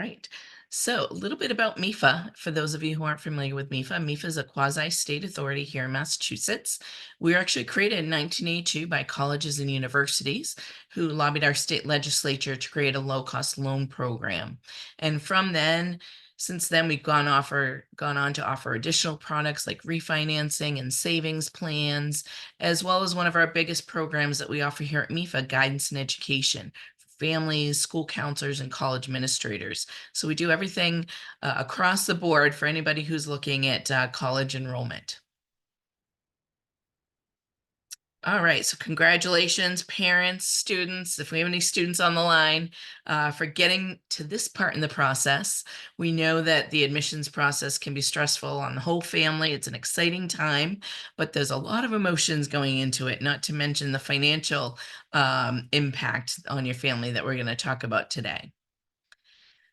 right. So, a little bit about MEFA. For those of you who aren't familiar with MEFA, MEFA is a quasi-state authority here in Massachusetts. We were actually created in 1982 by colleges and universities who lobbied our state legislature to create a low-cost loan program. And since then, we've gone on to offer additional products like refinancing and savings plans, as well as one of our biggest programs that we offer here at MEFA, guidance and education families, school counselors, and college administrators. So we do everything across the board for anybody who's looking at college enrollment. All right, so congratulations, parents, students, if we have any students on the line, for getting to this part in the process. We know that the admissions process can be stressful on the whole family. It's an exciting time, but there's a lot of emotions going into it, not to mention the financial impact on your family that we're going to talk about today.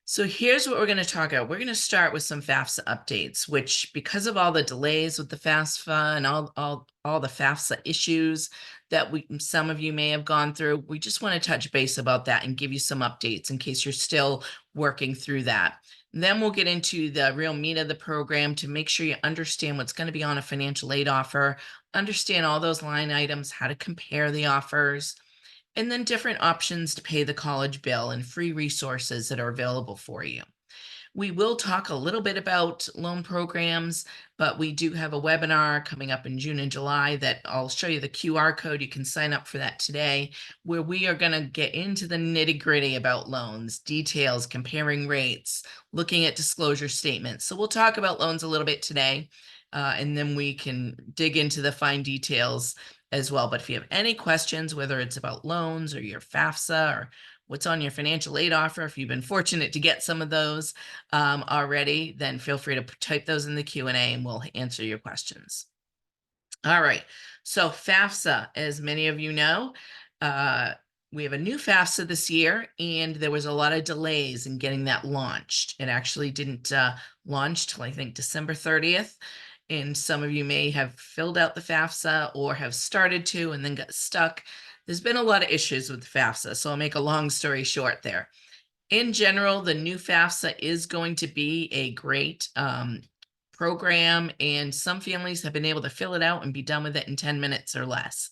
So here's what we're going to talk about. We're going to start with some FAFSA updates, which because of all the delays with the FAFSA and all the FAFSA issues that some of you may have gone through, we just want to touch base about that and give you some updates in case you're still working through that. Then we'll get into the real meat of the program to make sure you understand what's going to be on a financial aid offer, understand all those line items, how to compare the offers, and then different options to pay the college bill and free resources that are available for you. We will talk a little bit about loan programs, but we do have a webinar coming up in June and July that I'll show you the QR code. You can sign up for that today, where we are going to get into the nitty-gritty about loans, details, comparing rates, looking at disclosure statements. So we'll talk about loans a little bit today, and then we can dig into the fine details as well. But if you have any questions, whether it's about loans or your FAFSA or what's on your financial aid offer, if you've been fortunate to get some of those already, then feel free to type those in the Q&A and we'll answer your questions. All right, so FAFSA, as many of you know, we have a new FAFSA this year, and there was a lot of delays in getting that launched. It actually didn't launch till I think December 30th. And some of you may have filled out the FAFSA or have started to and then got stuck. There's been a lot of issues with the FAFSA, so I'll make a long story short there. In general, the new FAFSA is going to be a great program, and some families have been able to fill it out and be done with it in 10 minutes or less.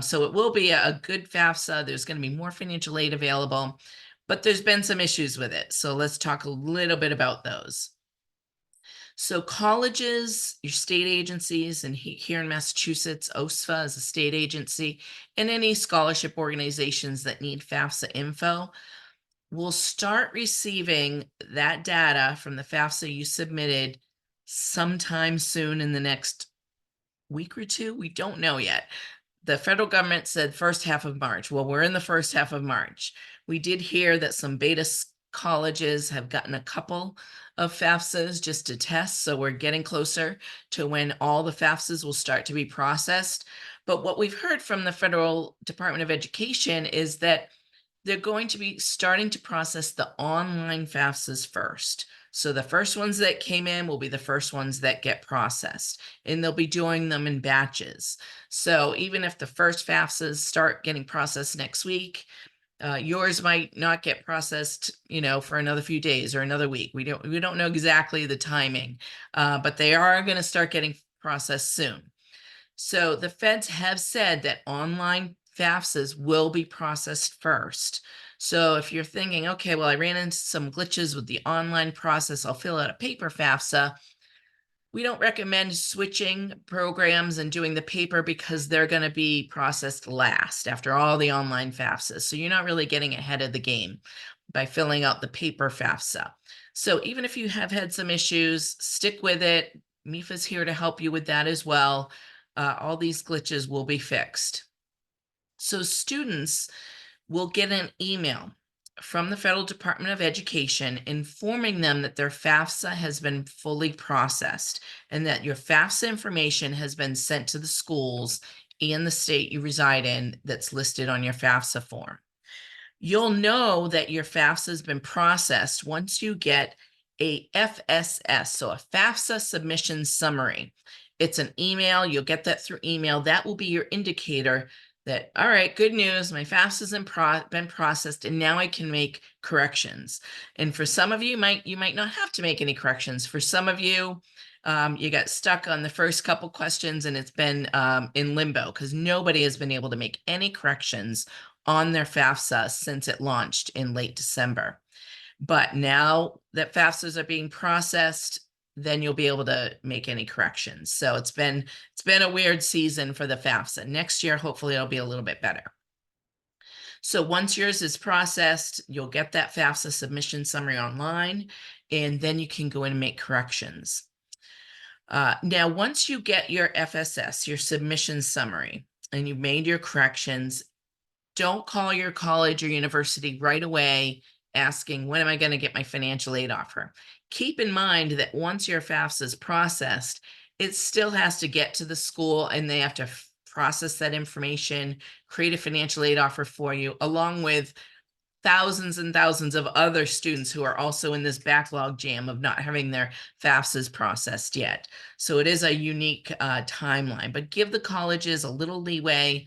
So it will be a good FAFSA. There's going to be more financial aid available, but there's been some issues with it. So let's talk a little bit about those. So colleges, your state agencies, and here in Massachusetts, OSFA is a state agency, and any scholarship organizations that need FAFSA info will start receiving that data from the FAFSA you submitted sometime soon in the next week or two. We don't know yet. The federal government said first half of March. Well, we're in the first half of March. We did hear that some beta colleges have gotten a couple of FAFSAs just to test. So we're getting closer to when all the FAFSAs will start to be processed. But what we've heard from the Federal Department of Education is that they're going to be starting to process the online FAFSAs first. So the first ones that came in will be the first ones that get processed, and they'll be doing them in batches. So even if the first FAFSAs start getting processed next week, yours might not get processed, for another few days or another week. We don't know exactly the timing, but they are going to start getting processed soon. So the feds have said that online FAFSAs will be processed first. So if you're thinking, okay, well, I ran into some glitches with the online process, I'll fill out a paper FAFSA. We don't recommend switching programs and doing the paper because they're going to be processed last after all the online FAFSAs. So you're not really getting ahead of the game by filling out the paper FAFSA. So even if you have had some issues, stick with it. MEFA's here to help you with that as well. All these glitches will be fixed. So students will get an email from the Federal Department of Education informing them that their FAFSA has been fully processed and that your FAFSA information has been sent to the schools and the state you reside in that's listed on your FAFSA form. You'll know that your FAFSA has been processed once you get a FSS, so a FAFSA submission summary. It's an email. You'll get that through email. That will be your indicator that, all right, good news, my FAFSA's been processed, and now I can make corrections. And for some of you, you might not have to make any corrections. For some of you, you got stuck on the first couple questions and it's been in limbo because nobody has been able to make any corrections on their FAFSA since it launched in late December. But now that FAFSAs are being processed, then you'll be able to make any corrections. So it's been a weird season for the FAFSA. Next year, hopefully it'll be a little bit better. So once yours is processed, you'll get that FAFSA submission summary online, and then you can go in and make corrections. Now, once you get your FSS, your submission summary, and you've made your corrections, don't call your college or university right away asking, when am I going to get my financial aid offer? Keep in mind that once your FAFSA is processed, it still has to get to the school and they have to process that information, create a financial aid offer for you, along with thousands and thousands of other students who are also in this backlog jam of not having their FAFSAs processed yet. So it is a unique timeline, but give the colleges a little leeway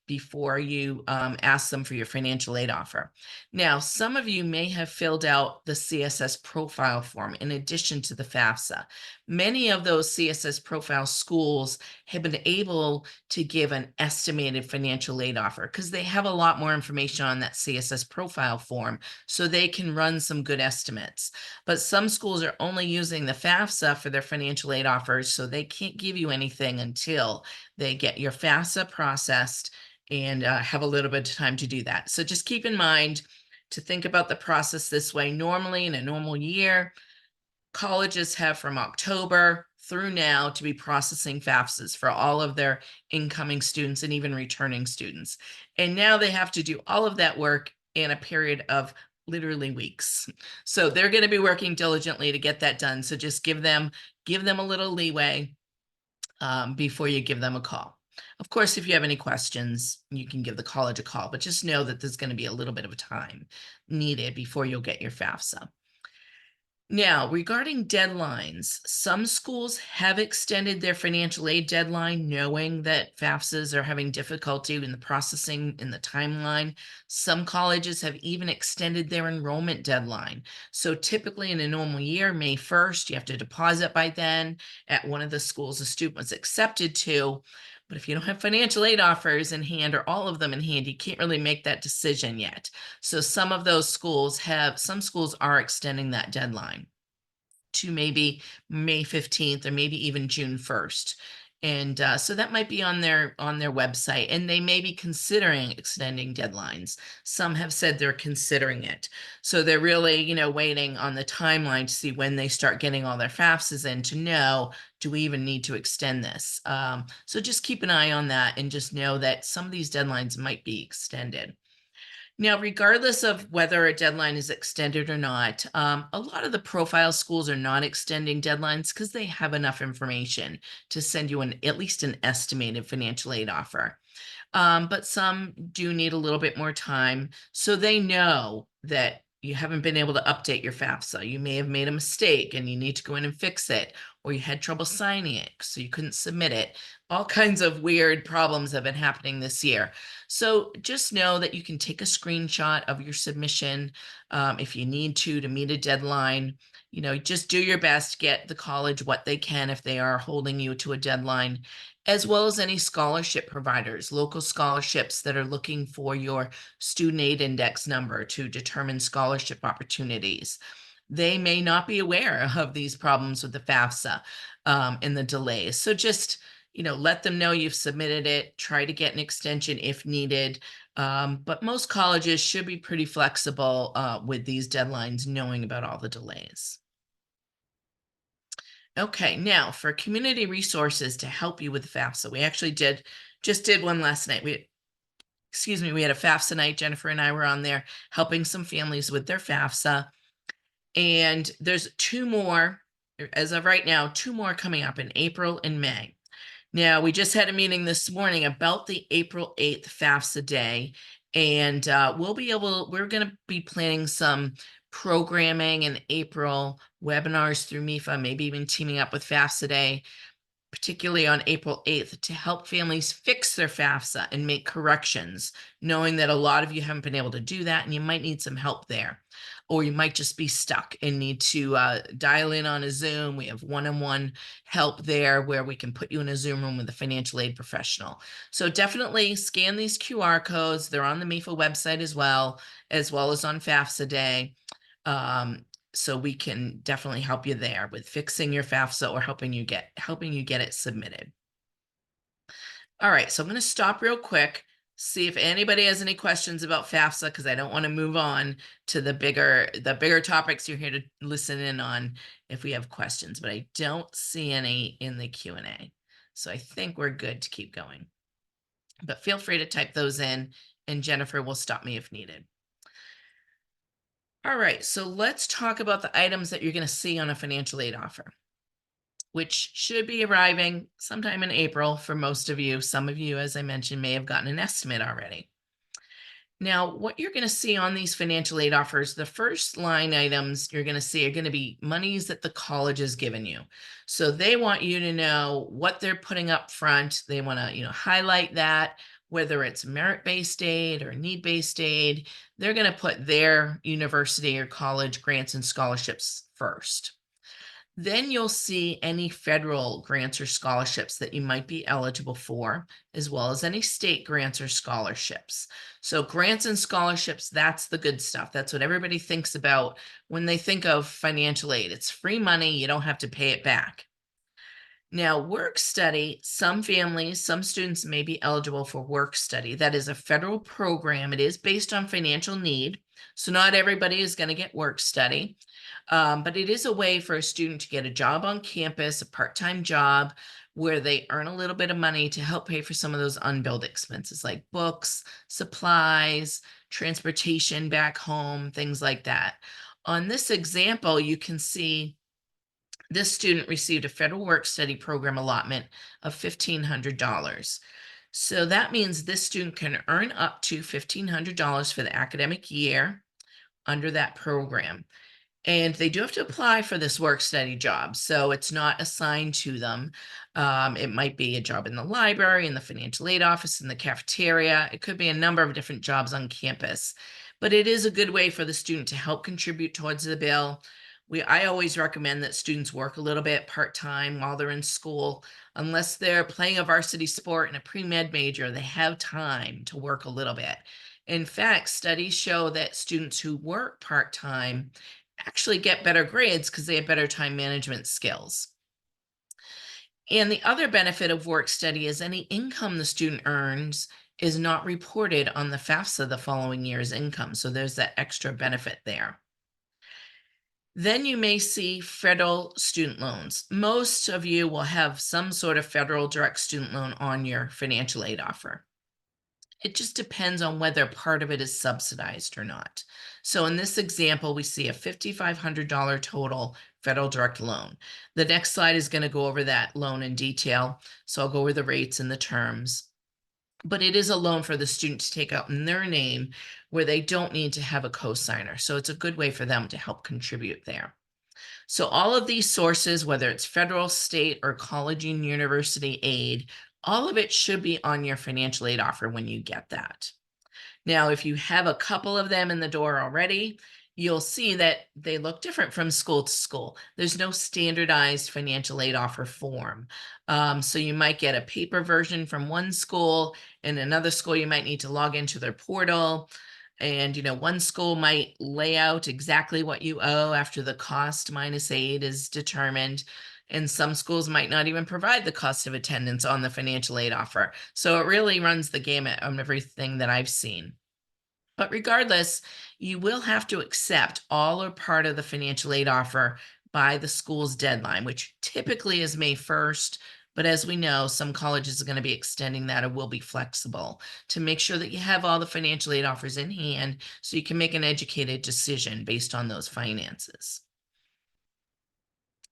before you ask them for your financial aid offer. Now, some of you may have filled out the CSS profile form in addition to the FAFSA. Many of those CSS profile schools have been able to give an estimated financial aid offer because they have a lot more information on that CSS profile form, so they can run some good estimates. But some schools are only using the FAFSA for their financial aid offers, so they can't give you anything until they get your FAFSA processed and have a little bit of time to do that. So just keep in mind to think about the process this way. Normally, in a normal year, colleges have from October through now to be processing FAFSAs for all of their incoming students and even returning students. And now they have to do all of that work in a period of literally weeks. So they're going to be working diligently to get that done. So just give them a little leeway before you give them a call. Of course, if you have any questions, you can give the college a call, but just know that there's going to be a little bit of time needed before you'll get your FAFSA. Now, regarding deadlines, some schools have extended their financial aid deadline knowing that FAFSAs are having difficulty in the processing in the timeline. Some colleges have even extended their enrollment deadline. So typically in a normal year, May 1st, you have to deposit by then at one of the schools a student was accepted to. But if you don't have financial aid offers in hand or all of them in hand, you can't really make that decision yet. So some of those schools some schools are extending that deadline to maybe May 15th or maybe even June 1st. And so that might be on their website, and they may be considering extending deadlines. Some have said they're considering it. So they're really, waiting on the timeline to see when they start getting all their FAFSAs in to know, do we even need to extend this? So just keep an eye on that and just know that some of these deadlines might be extended. Now, regardless of whether a deadline is extended or not, a lot of the profile schools are not extending deadlines because they have enough information to send you at least an estimated financial aid offer. But some do need a little bit more time, so they know that you haven't been able to update your FAFSA. You may have made a mistake and you need to go in and fix it, or you had trouble signing it, so you couldn't submit it. All kinds of weird problems have been happening this year. So just know that you can take a screenshot of your submission if you need to meet a deadline. Just do your best, get the college what they can if they are holding you to a deadline, as well as any scholarship providers, local scholarships that are looking for your student aid index number to determine scholarship opportunities. They may not be aware of these problems with the FAFSA and the delays. So just, let them know you've submitted it, try to get an extension if needed. But most colleges should be pretty flexible with these deadlines, knowing about all the delays. Okay, now for community resources to help you with FAFSA, we actually just did one last night. We had a FAFSA night. Jennifer and I were on there helping some families with their FAFSA. And there's 2 more, as of right now, 2 more coming up in April and May. Now, we just had a meeting this morning about the April 8th FAFSA day, and we're going to be planning some programming in April, webinars through MEFA, maybe even teaming up with FAFSA Day particularly on April 8th, to help families fix their FAFSA and make corrections, knowing that a lot of you haven't been able to do that and you might need some help there. Or you might just be stuck and need to dial in on a Zoom. We have one-on-one help there where we can put you in a Zoom room with a financial aid professional. So definitely scan these QR codes. They're on the MEFA website as well as on FAFSA Day. So we can definitely help you there with fixing your FAFSA or helping you get it submitted. All right, so I'm going to stop real quick, see if anybody has any questions about FAFSA, because I don't want to move on to the bigger topics you're here to listen in on if we have questions, but I don't see any in the Q&A. So I think we're good to keep going. But feel free to type those in, and Jennifer will stop me if needed. All right, so let's talk about the items that you're going to see on a financial aid offer, which should be arriving sometime in April for most of you. Some of you, as I mentioned, may have gotten an estimate already. Now, what you're going to see on these financial aid offers, the first line items you're going to see are going to be monies that the college has given you. So they want you to know what they're putting up front. They want to, highlight that, whether it's merit-based aid or need-based aid. They're going to put their university or college grants and scholarships first. Then you'll see any federal grants or scholarships that you might be eligible for, as well as any state grants or scholarships. So grants and scholarships, that's the good stuff. That's what everybody thinks about when they think of financial aid. It's free money. You don't have to pay it back. Now, work study, some families, some students may be eligible for work study. That is a federal program. It is based on financial need. So not everybody is going to get work study. But it is a way for a student to get a job on campus, a part-time job, where they earn a little bit of money to help pay for some of those unbilled expenses like books, supplies, transportation back home, things like that. On this example, you can see this student received a federal work study program allotment of $1,500. So that means this student can earn up to $1,500 for the academic year under that program. And they do have to apply for this work study job, so it's not assigned to them. It might be a job in the library, in the financial aid office, in the cafeteria. It could be a number of different jobs on campus, but it is a good way for the student to help contribute towards the bill. I always recommend that students work a little bit part-time while they're in school. Unless they're playing a varsity sport and a pre-med major, they have time to work a little bit. In fact, studies show that students who work part-time actually get better grades because they have better time management skills. And the other benefit of work study is any income the student earns is not reported on the FAFSA the following year's income. So there's that extra benefit there. Then you may see federal student loans. Most of you will have some sort of federal direct student loan on your financial aid offer. It just depends on whether part of it is subsidized or not. So in this example, we see a $5,500 total federal direct loan. The next slide is going to go over that loan in detail. So I'll go over the rates and the terms. But it is a loan for the student to take out in their name where they don't need to have a cosigner. So it's a good way for them to help contribute there. So all of these sources, whether it's federal, state, or college and university aid, all of it should be on your financial aid offer when you get that. Now, if you have a couple of them in the door already, you'll see that they look different from school to school. There's no standardized financial aid offer form. So you might get a paper version from one school, and another school you might need to log into their portal. And, one school might lay out exactly what you owe after the cost minus aid is determined. And some schools might not even provide the cost of attendance on the financial aid offer. So it really runs the gamut of everything that I've seen. But regardless, you will have to accept all or part of the financial aid offer by the school's deadline, which typically is May 1st. But as we know, some colleges are going to be extending that or will be flexible to make sure that you have all the financial aid offers in hand so you can make an educated decision based on those finances.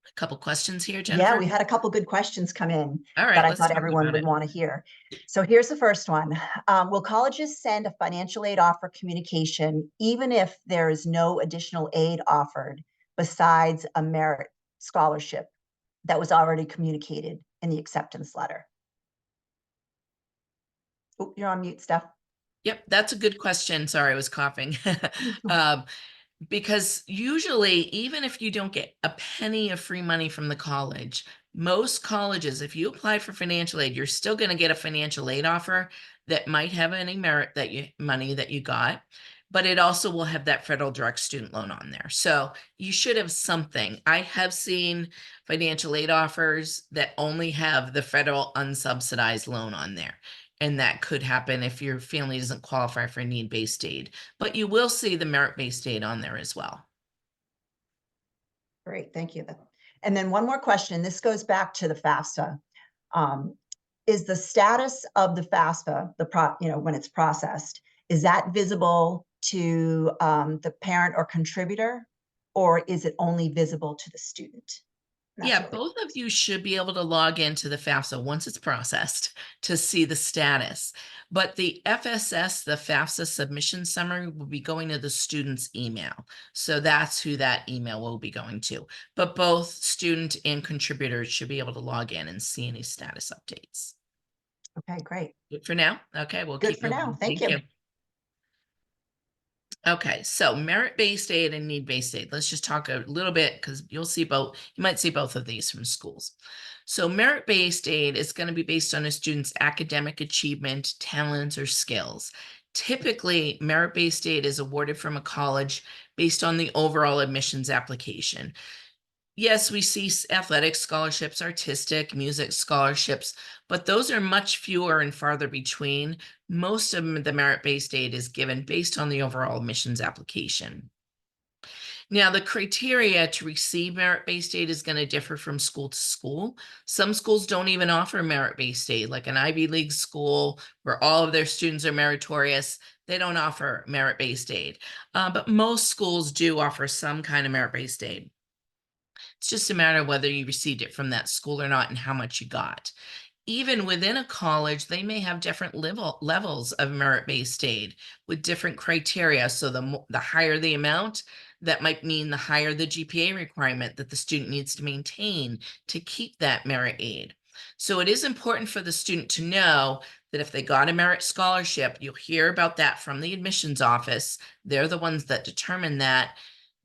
A couple questions here, Jennifer? Yeah, we had a couple good questions come in All right, that I let's thought talk everyone about would it. want to hear. So here's the first one. Will colleges send a financial aid offer communication even if there is no additional aid offered besides a merit scholarship that was already communicated in the acceptance letter? Oh, you're on mute, Steph. Yep, that's a good question. Sorry, I was coughing. Um, because usually, even if you don't get a penny of free money from the college, most colleges, if you apply for financial aid, you're still going to get a financial aid offer that might have any merit that you money that you got, but it also will have that federal direct student loan on there. So you should have something. I have seen financial aid offers that only have the federal unsubsidized loan on there. And that could happen if your family doesn't qualify for need-based aid, but you will see the merit-based aid on there as well. Great, thank you. And then one more question. This goes back to the FAFSA. Um, is the status of the FAFSA, when it's processed, is that visible to the parent or contributor, or is it only visible to the student? And that's Yeah, really both of you should be able to log into the FAFSA once it's processed to see the status. But the FSS, the FAFSA submission summary, will be going to the student's email. So that's who that email will be going to. But both student and contributors should be able to log in and see any status updates. okay. Great. Good for now. Okay, we'll Good keep for now. moving. Thank Thank you. you. Okay, so merit-based aid and need-based aid. Let's just talk a little bit because you'll see both, you might see both of these from schools. So merit-based aid is going to be based on a student's academic achievement, talents, or skills. Typically, merit-based aid is awarded from a college based on the overall admissions application. Yes, we see athletic scholarships, artistic, music scholarships, but those are much fewer and farther between. Most of the merit-based aid is given based on the overall admissions application. Now, the criteria to receive merit-based aid is going to differ from school to school. Some schools don't even offer merit-based aid, like an Ivy League school where all of their students are meritorious. They don't offer merit-based aid, but most schools do offer some kind of merit-based aid. It's just a matter of whether you received it from that school or not and how much you got. Even within a college, they may have different levels of merit-based aid with different criteria. So the higher the amount, that might mean the higher the GPA requirement that the student needs to maintain to keep that merit aid. So it is important for the student to know that if they got a merit scholarship, you'll hear about that from the admissions office. They're the ones that determine that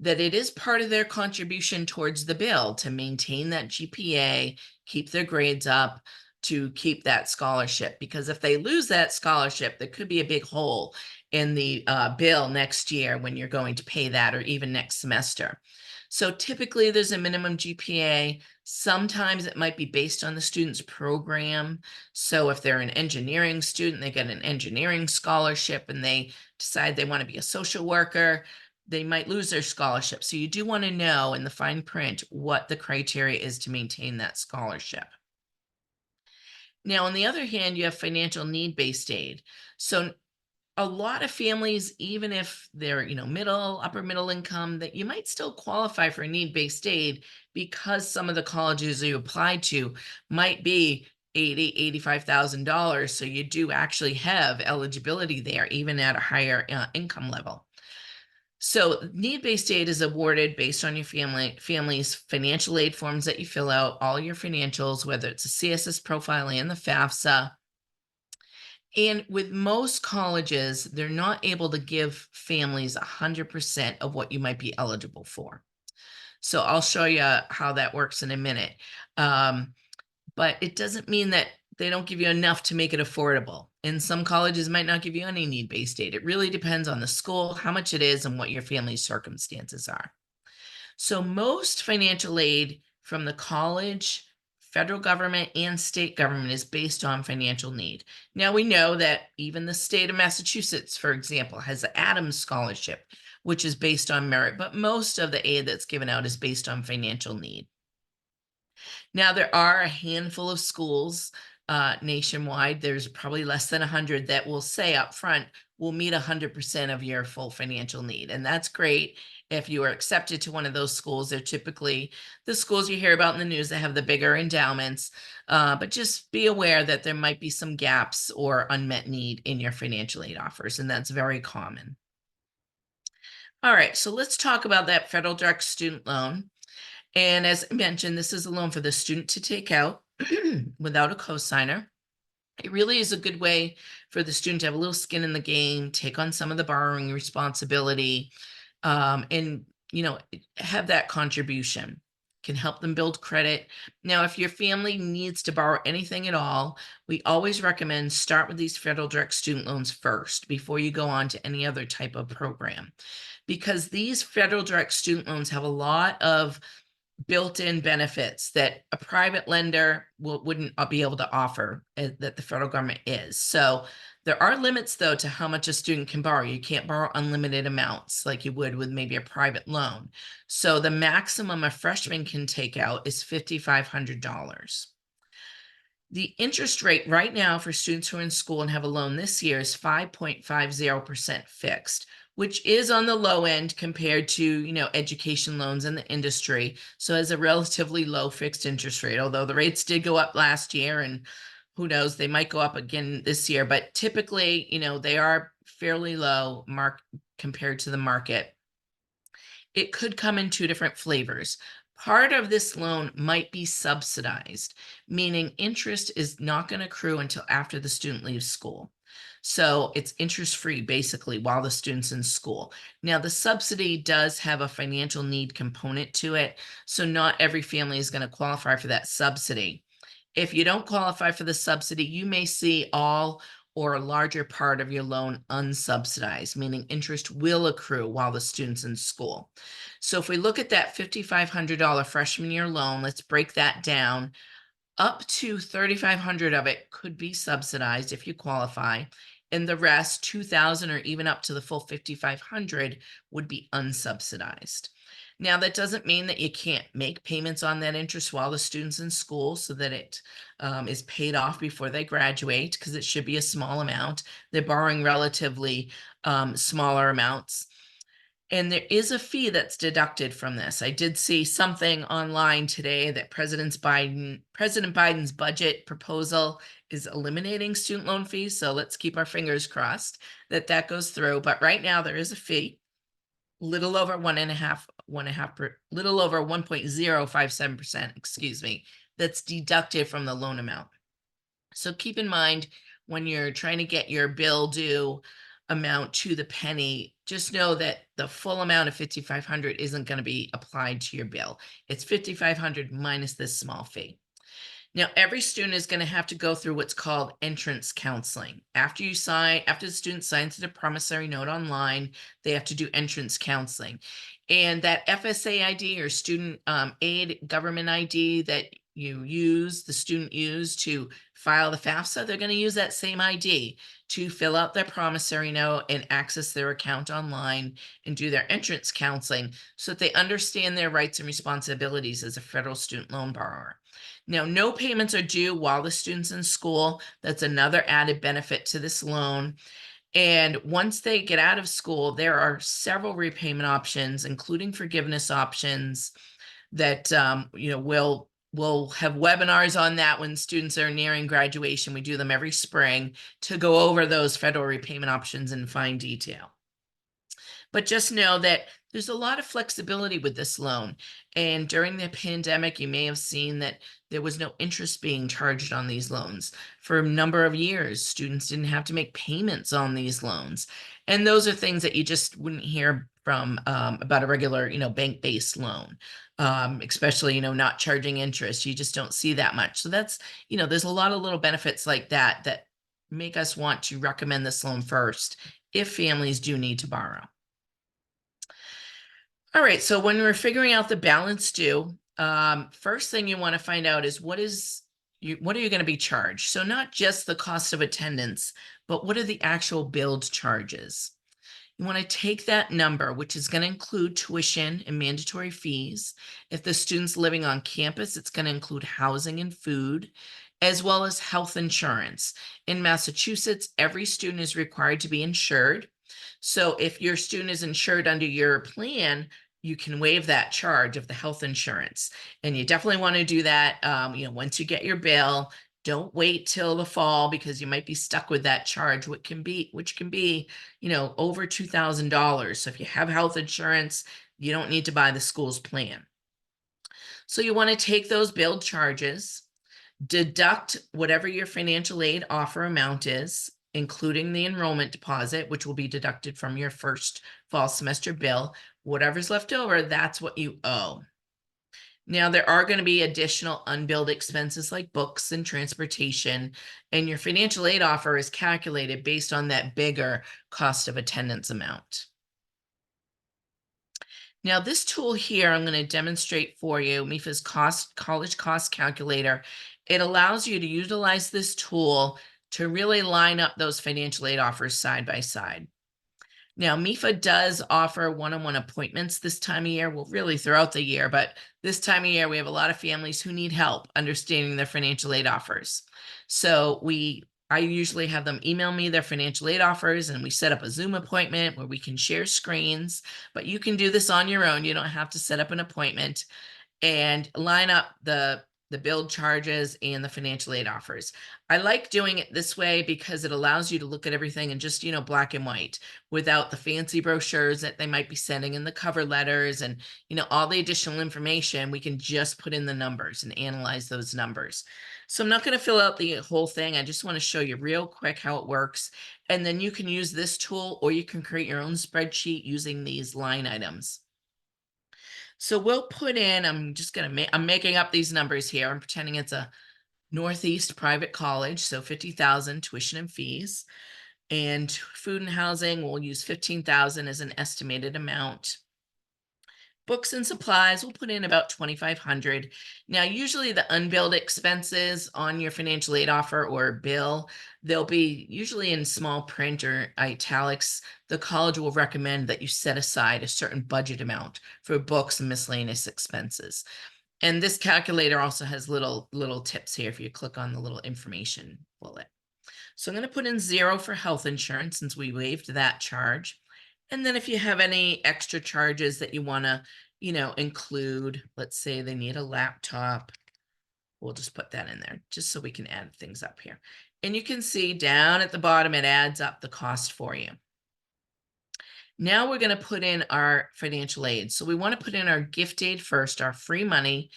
it is part of their contribution towards the bill to maintain that GPA, keep their grades up, to keep that scholarship. Because if they lose that scholarship, there could be a big hole in the bill next year when you're going to pay that, or even next semester. So typically there's a minimum GPA. Sometimes it might be based on the student's program. So if they're an engineering student, they get an engineering scholarship and they decide they want to be a social worker, they might lose their scholarship. So you do want to know in the fine print what the criteria is to maintain that scholarship. Now, on the other hand, you have financial need-based aid. So a lot of families, even if they're, middle, upper middle income, that you might still qualify for need-based aid because some of the colleges you apply to might be $85,000. So you do actually have eligibility there, even at a higher income level. So need-based aid is awarded based on your family's financial aid forms that you fill out, all your financials, whether it's a CSS profile and the FAFSA. And with most colleges, they're not able to give families 100% of what you might be eligible for. So I'll show you how that works in a minute. But it doesn't mean that they don't give you enough to make it affordable. And some colleges might not give you any need-based aid. It really depends on the school, how much it is, and what your family's circumstances are. So most financial aid from the college, federal government, and state government is based on financial need. Now we know that even the state of Massachusetts, for example, has the Adams Scholarship, which is based on merit, but most of the aid that's given out is based on financial need. Now, there are a handful of schools nationwide. There's probably less than 100 that will say up front, we'll meet 100% of your full financial need. And that's great. If you are accepted to one of those schools, they're typically the schools you hear about in the news that have the bigger endowments. But just be aware that there might be some gaps or unmet need in your financial aid offers, and that's very common. All right, so let's talk about that federal direct student loan. And as I mentioned, this is a loan for the student to take out. without a cosigner. It really is a good way for the student to have a little skin in the game, take on some of the borrowing responsibility, and have that contribution. Can help them build credit. Now, if your family needs to borrow anything at all, we always recommend start with these federal direct student loans first before you go on to any other type of program, because these federal direct student loans have a lot of built-in benefits that a private lender wouldn't be able to offer, that the federal government is. So there are limits, though, to how much a student can borrow. You can't borrow unlimited amounts like you would with maybe a private loan. So the maximum a freshman can take out is $5,500. The interest rate right now for students who are in school and have a loan this year is 5.50% fixed, which is on the low end compared to, education loans in the industry. So as a relatively low fixed interest rate, although the rates did go up last year, and who knows, they might go up again this year, but typically, they are fairly low compared to the market. It could come in two different flavors. Part of this loan might be subsidized, meaning interest is not going to accrue until after the student leaves school. So it's interest free basically while the student's in school. Now, the subsidy does have a financial need component to it, so not every family is going to qualify for that subsidy. If you don't qualify for the subsidy, you may see all or a larger part of your loan unsubsidized, meaning interest will accrue while the student's in school. So if we look at that $5,500 freshman year loan, let's break that down. Up to $3,500 of it could be subsidized if you qualify, and the rest, $2,000 or even up to the full $5,500, would be unsubsidized. Now, that doesn't mean that you can't make payments on that interest while the student's in school so that it is paid off before they graduate, because it should be a small amount. They're borrowing relatively smaller amounts. And there is a fee that's deducted from this. I did see something online today that President Biden's budget proposal is eliminating student loan fees. So let's keep our fingers crossed that that goes through. But right now there is a fee, little over little over 1.057%, excuse me, that's deducted from the loan amount. So keep in mind when you're trying to get your bill due amount to the penny, just know that the full amount of $5,500 isn't going to be applied to your bill. It's $5,500 minus this small fee. Now, every student is going to have to go through what's called entrance counseling. After the student signs the promissory note online, they have to do entrance counseling. And that FSA ID or student aid government ID that the student used to file the FAFSA, they're going to use that same ID to fill out their promissory note and access their account online and do their entrance counseling so that they understand their rights and responsibilities as a federal student loan borrower. Now, no payments are due while the student's in school. That's another added benefit to this loan. And once they get out of school, there are several repayment options, including forgiveness options that, we'll have webinars on that when students are nearing graduation. We do them every spring to go over those federal repayment options in fine detail. But just know that there's a lot of flexibility with this loan. And during the pandemic, you may have seen that there was no interest being charged on these loans. For a number of years, students didn't have to make payments on these loans. And those are things that you just wouldn't hear from about a regular, bank-based loan, especially, not charging interest. You just don't see that much. So that's, there's a lot of little benefits like that that make us want to recommend this loan first if families do need to borrow. All right, so when we're figuring out the balance due, first thing you want to find out is what are you going to be charged? So not just the cost of attendance, but what are the actual billed charges? You want to take that number, which is going to include tuition and mandatory fees. If the student's living on campus, it's going to include housing and food, as well as health insurance. In Massachusetts, every student is required to be insured. So if your student is insured under your plan, you can waive that charge of the health insurance. And you definitely want to do that, once you get your bill. Don't wait till the fall because you might be stuck with that charge, which can be, over $2,000. So if you have health insurance, you don't need to buy the school's plan. So you want to take those billed charges, deduct whatever your financial aid offer amount is, including the enrollment deposit, which will be deducted from your first fall semester bill. Whatever's left over, that's what you owe. Now, there are going to be additional unbilled expenses like books and transportation, and your financial aid offer is calculated based on that bigger cost of attendance amount. Now, this tool here, I'm going to demonstrate for you, MEFA's college cost calculator. It allows you to utilize this tool to really line up those financial aid offers side by side. Now, MEFA does offer one-on-one appointments this time of year, well, really throughout the year, but this time of year, we have a lot of families who need help understanding their financial aid offers. So I usually have them email me their financial aid offers, and we set up a Zoom appointment where we can share screens, but you can do this on your own. You don't have to set up an appointment and line up the billed charges and the financial aid offers. I like doing it this way because it allows you to look at everything in just, black and white without the fancy brochures that they might be sending in the cover letters and, all the additional information. We can just put in the numbers and analyze those numbers. So I'm not going to fill out the whole thing. I just want to show you real quick how it works. And then you can use this tool or you can create your own spreadsheet using these line items. So we'll put in, I'm making up these numbers here. I'm pretending it's a Northeast private college. So 50,000 tuition and fees, and food and housing, we'll use 15,000 as an estimated amount. Books and supplies, we'll put in about 2,500. Now, usually the unbilled expenses on your financial aid offer or bill, they'll be usually in small print or italics. The college will recommend that you set aside a certain budget amount for books and miscellaneous expenses. And this calculator also has little tips here if you click on the little information bullet. So I'm going to put in 0 for health insurance since we waived that charge. And then if you have any extra charges that you want to, include, let's say they need a laptop, we'll just put that in there just so we can add things up here. And you can see down at the bottom, it adds up the cost for you. Now we're going to put in our financial aid. So we want to put in our gift aid first, our free money.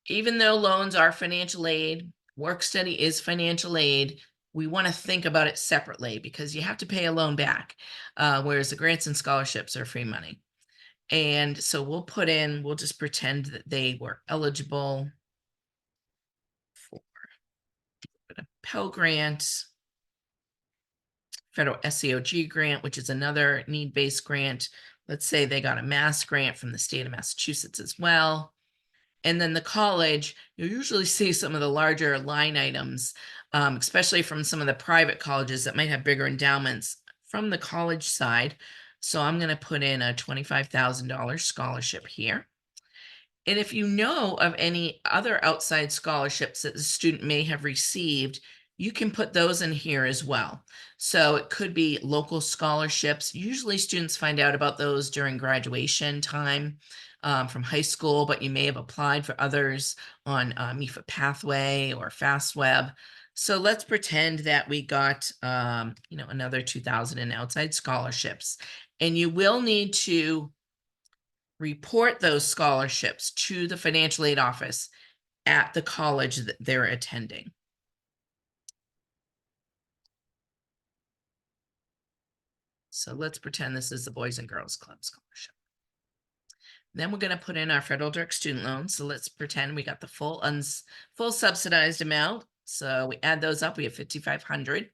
Even though loans are financial aid, work study is financial aid, we want to think about it separately because you have to pay a loan back, whereas the grants and scholarships are free money. And so we'll just pretend that they were eligible for a Pell Grant, federal SEOG grant, which is another need-based grant. Let's say they got a Mass grant from the state of Massachusetts as well. And then the college, you'll usually see some of the larger line items, especially from some of the private colleges that might have bigger endowments from the college side. So I'm going to put in a $25,000 scholarship here. And if you know of any other outside scholarships that the student may have received, you can put those in here as well. So it could be local scholarships. Usually students find out about those during graduation time from high school, but you may have applied for others on MEFA Pathway or FastWeb. So let's pretend that we got, another 2,000 in outside scholarships. And you will need to report those scholarships to the financial aid office at the college that they're attending. So let's pretend this is the Boys and Girls Club scholarship. Then we're going to put in our federal direct student loans. So let's pretend we got the full subsidized amount. So we add those up, we have 5,500.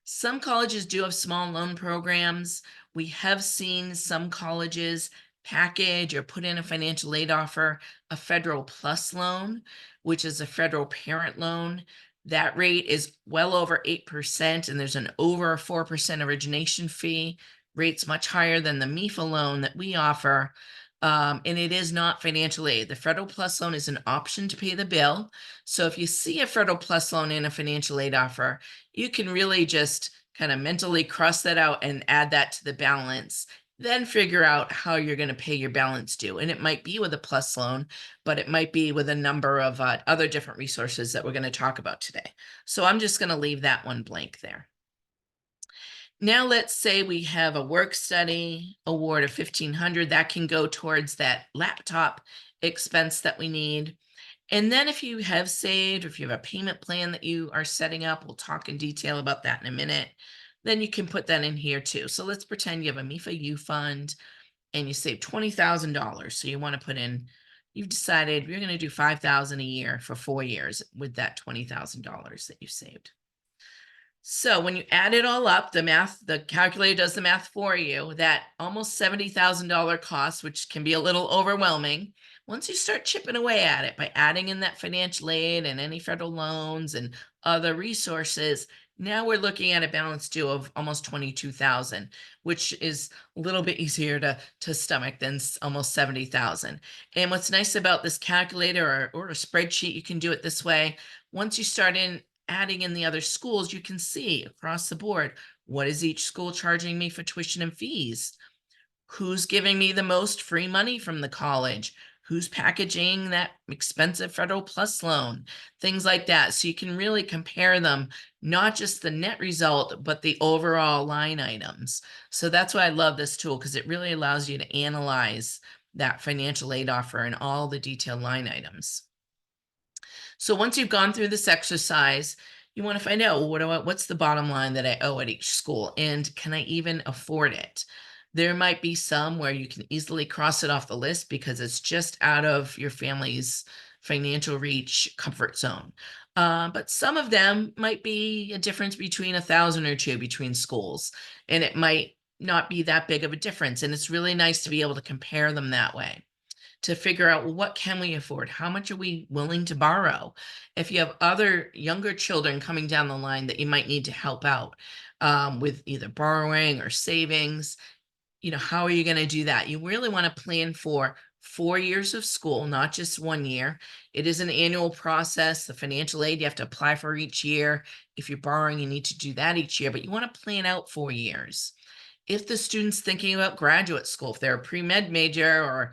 Some colleges do have small loan programs. We have seen some colleges package or put in a financial aid offer, a federal plus loan, which is a federal parent loan. That rate is well over 8%, and there's an over 4% origination fee. Rates much higher than the MEFA loan that we offer. And it is not financial aid. The federal plus loan is an option to pay the bill. So if you see a federal plus loan in a financial aid offer, you can really just kind of mentally cross that out and add that to the balance, then figure out how you're going to pay your balance due. And it might be with a plus loan, but it might be with a number of other different resources that we're going to talk about today. So I'm just going to leave that one blank there. Now let's say we have a work study award of 1,500 that can go towards that laptop expense that we need. And then if you have saved, or if you have a payment plan that you are setting up, we'll talk in detail about that in a minute. Then you can put that in here too. So let's pretend you have a MEFA U fund and you save $20,000. So you want to put in, you've decided you're going to do 5,000 a year for 4 years with that $20,000 that you saved. So when you add it all up, the calculator does the math for you, that almost $70,000 cost, which can be a little overwhelming. Once you start chipping away at it by adding in that financial aid and any federal loans and other resources, now we're looking at a balance due of almost 22,000, which is a little bit easier to stomach than almost 70,000. And what's nice about this calculator or a spreadsheet, you can do it this way. Once you start adding in the other schools, you can see across the board, what is each school charging me for tuition and fees? Who's giving me the most free money from the college? Who's packaging that expensive federal plus loan? Things like that. So you can really compare them, not just the net result, but the overall line items. So that's why I love this tool, because it really allows you to analyze that financial aid offer and all the detailed line items. So once you've gone through this exercise, you want to find out, well, what's the bottom line that I owe at each school, and can I even afford it? There might be some where you can easily cross it off the list because it's just out of your family's financial reach comfort zone. But some of them might be a difference between 1,000 or two between schools, and it might not be that big of a difference. And it's really nice to be able to compare them that way, to figure out, well, what can we afford? How much are we willing to borrow? If you have other younger children coming down the line that you might need to help out with either borrowing or savings, how are you going to do that? You really want to plan for 4 years of school, not just 1 year. It is an annual process. The financial aid you have to apply for each year. If you're borrowing, you need to do that each year, but you want to plan out 4 years. If the student's thinking about graduate school, if they're a pre-med major or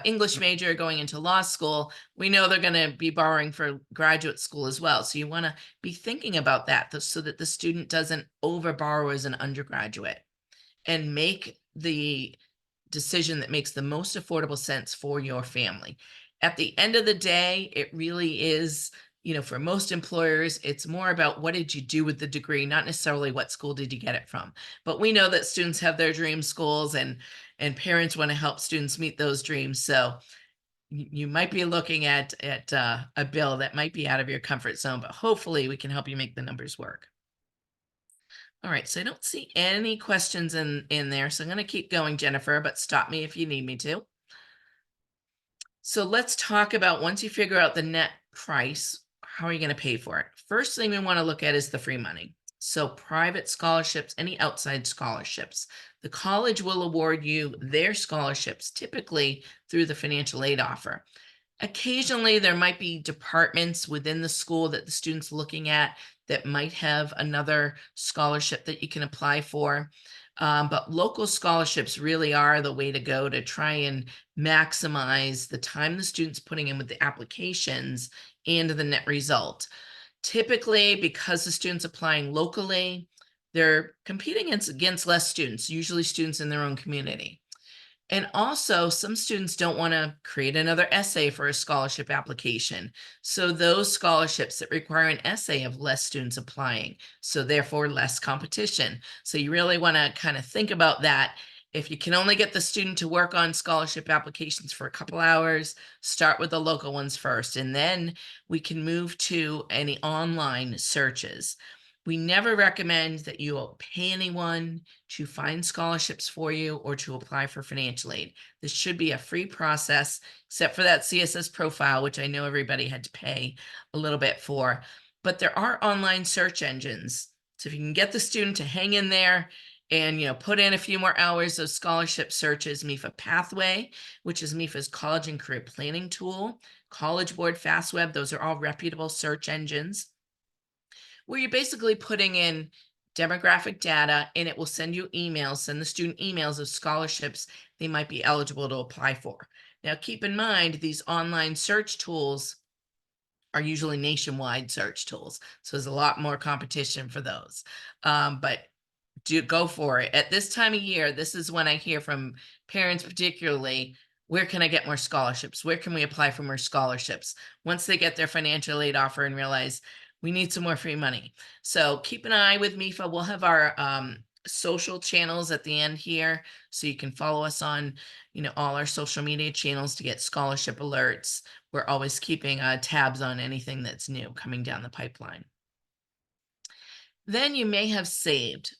English major going into law school, we know they're going to be borrowing for graduate school as well. So you want to be thinking about that so that the student doesn't over borrow as an undergraduate, and make the decision that makes the most affordable sense for your family. At the end of the day, it really is, for most employers, it's more about what did you do with the degree, not necessarily what school did you get it from. But we know that students have their dream schools, and parents want to help students meet those dreams. So you might be looking at a bill that might be out of your comfort zone, but hopefully we can help you make the numbers work. All right, so I don't see any questions in there, so I'm going to keep going, Jennifer, but stop me if you need me to. So let's talk about, once you figure out the net price, how are you going to pay for it? First thing we want to look at is the free money. So private scholarships, any outside scholarships, the college will award you their scholarships typically through the financial aid offer. Occasionally, there might be departments within the school that the student's looking at that might have another scholarship that you can apply for. But local scholarships really are the way to go to try and maximize the time the student's putting in with the applications and the net result. Typically, because the student's applying locally, they're competing against less students, usually students in their own community. And also, some students don't want to create another essay for a scholarship application. So those scholarships that require an essay have less students applying, so therefore less competition. So you really want to kind of think about that. If you can only get the student to work on scholarship applications for a couple hours, start with the local ones first, and then we can move to any online searches. We never recommend that you pay anyone to find scholarships for you or to apply for financial aid. This should be a free process, except for that CSS profile, which I know everybody had to pay a little bit for. But there are online search engines. So if you can get the student to hang in there and put in a few more hours of scholarship searches, MEFA Pathway, which is MEFA's college and career planning tool, College Board, FastWeb, those are all reputable search engines, where you're basically putting in demographic data, and it will send you emails, send the student emails of scholarships they might be eligible to apply for. Now, keep in mind, these online search tools are usually nationwide search tools, so there's a lot more competition for those. But go for it. At this time of year, this is when I hear from parents particularly, Where can I get more scholarships? Where can we apply for more scholarships? Once they get their financial aid offer and realize we need some more free money. So keep an eye with MEFA. We'll have our social channels at the end here. So you can follow us on, all our social media channels to get scholarship alerts. We're always keeping tabs on anything that's new coming down the pipeline. Then you may have saved.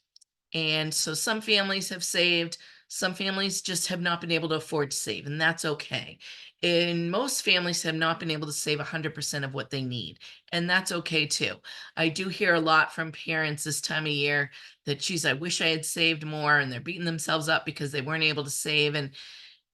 And so some families have saved, some families just have not been able to afford to save, and that's okay. And most families have not been able to save 100% of what they need, and that's okay too. I do hear a lot from parents this time of year that, geez, I wish I had saved more, and they're beating themselves up because they weren't able to save. And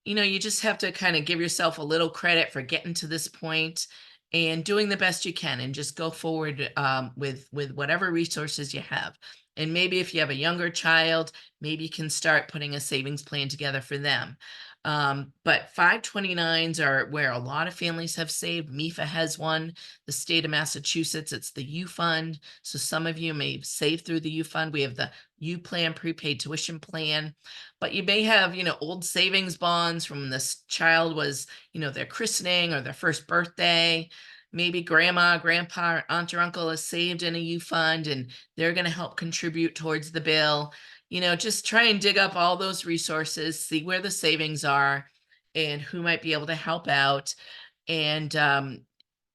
you just have to kind of give yourself a little credit for getting to this point and doing the best you can, and just go forward with whatever resources you have. And maybe if you have a younger child, maybe you can start putting a savings plan together for them. But 529s are where a lot of families have saved. MEFA has one, the state of Massachusetts, it's the U Fund. So some of you may save through the U Fund. We have the U Plan prepaid tuition plan. But you may have, old savings bonds from when this child was, their christening or their first birthday. Maybe grandma, grandpa, aunt or uncle is saved in a U Fund, and they're going to help contribute towards the bill. Just try and dig up all those resources, see where the savings are and who might be able to help out. And